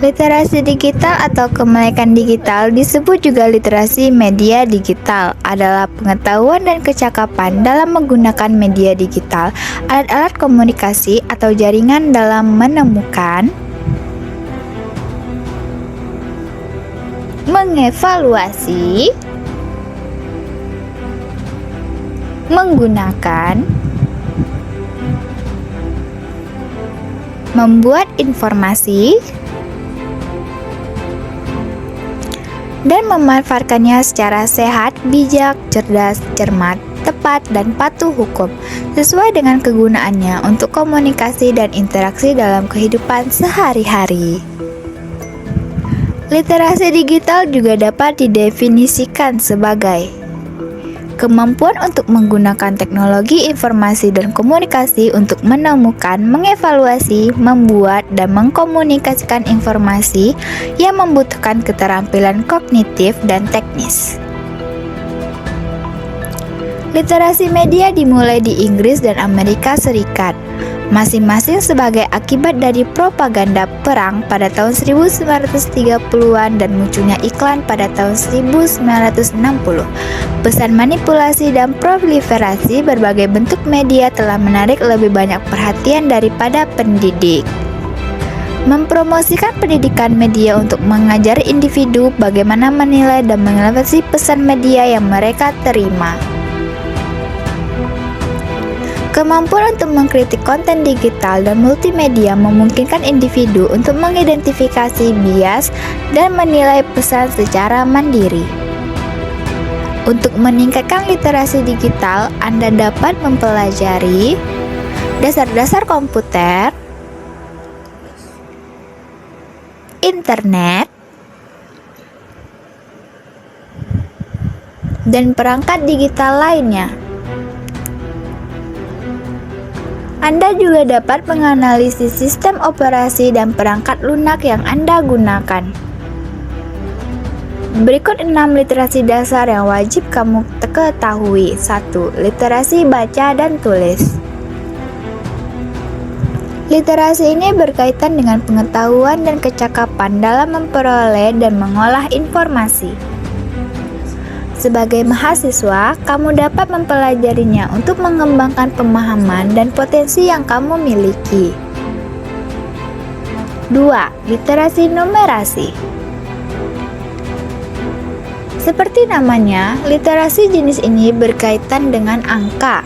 Literasi digital atau kemelekan digital disebut juga literasi media digital, adalah pengetahuan dan kecakapan dalam menggunakan media digital, alat-alat komunikasi atau jaringan dalam menemukan, mengevaluasi, menggunakan, membuat informasi, dan memanfaatkannya secara sehat, bijak, cerdas, cermat, tepat, dan patuh hukum, sesuai dengan kegunaannya untuk komunikasi dan interaksi dalam kehidupan sehari-hari. Literasi digital juga dapat didefinisikan sebagai kemampuan untuk menggunakan teknologi informasi dan komunikasi untuk menemukan, mengevaluasi, membuat, dan mengkomunikasikan informasi yang membutuhkan keterampilan kognitif dan teknis. Literasi media dimulai di Inggris dan Amerika Serikat, masing-masing sebagai akibat dari propaganda perang pada tahun 1930-an dan munculnya iklan pada tahun 1960. Pesan manipulasi dan proliferasi berbagai bentuk media telah menarik lebih banyak perhatian daripada pendidik. Mempromosikan pendidikan media untuk mengajari individu bagaimana menilai dan mengevaluasi pesan media yang mereka terima. Kemampuan untuk mengkritik konten digital dan multimedia memungkinkan individu untuk mengidentifikasi bias dan menilai pesan secara mandiri. Untuk meningkatkan literasi digital, Anda dapat mempelajari dasar-dasar komputer, internet, dan perangkat digital lainnya. Anda juga dapat menganalisis sistem operasi dan perangkat lunak yang Anda gunakan. Berikut 6 literasi dasar yang wajib kamu ketahui. 1. Literasi baca dan tulis. Literasi ini berkaitan dengan pengetahuan dan kecakapan dalam memperoleh dan mengolah informasi. Sebagai mahasiswa, kamu dapat mempelajarinya untuk mengembangkan pemahaman dan potensi yang kamu miliki. 2. Literasi numerasi. Seperti namanya, literasi jenis ini berkaitan dengan angka.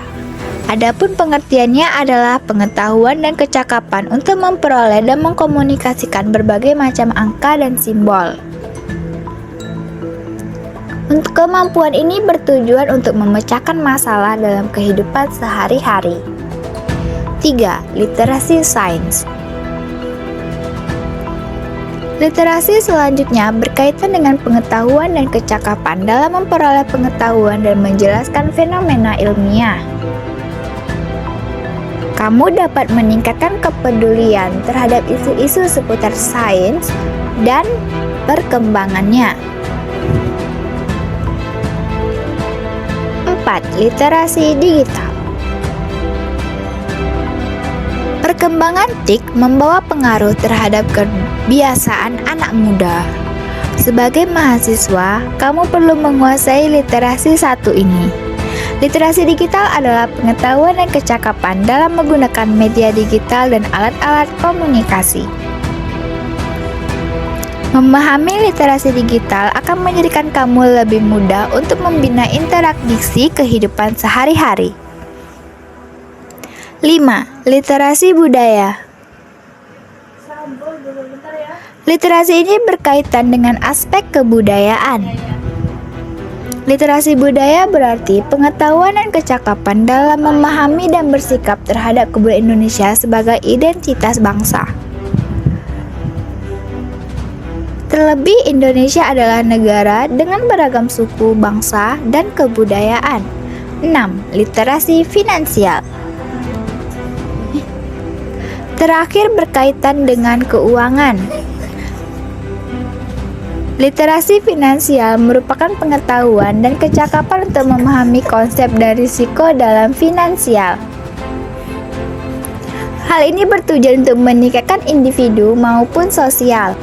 Adapun pengertiannya adalah pengetahuan dan kecakapan untuk memperoleh dan mengkomunikasikan berbagai macam angka dan simbol. Untuk kemampuan ini bertujuan untuk memecahkan masalah dalam kehidupan sehari-hari. 3. Literasi sains. Literasi selanjutnya berkaitan dengan pengetahuan dan kecakapan dalam memperoleh pengetahuan dan menjelaskan fenomena ilmiah. Kamu dapat meningkatkan kepedulian terhadap isu-isu seputar sains dan perkembangannya. 4. Literasi digital. Perkembangan TIK membawa pengaruh terhadap kebiasaan anak muda. Sebagai mahasiswa, kamu perlu menguasai literasi satu ini. Literasi digital adalah pengetahuan dan kecakapan dalam menggunakan media digital dan alat-alat komunikasi. Memahami literasi digital akan menjadikan kamu lebih mudah untuk membina interaksi kehidupan sehari-hari. 5. Literasi budaya. Literasi ini berkaitan dengan aspek kebudayaan. Literasi budaya berarti pengetahuan dan kecakapan dalam memahami dan bersikap terhadap kebudayaan Indonesia sebagai identitas bangsa. Terlebih, Indonesia adalah negara dengan beragam suku, bangsa, dan kebudayaan. 6. Literasi finansial. Terakhir berkaitan dengan keuangan. Literasi finansial merupakan pengetahuan dan kecakapan untuk memahami konsep dan risiko dalam finansial. Hal ini bertujuan untuk meningkatkan individu maupun sosial.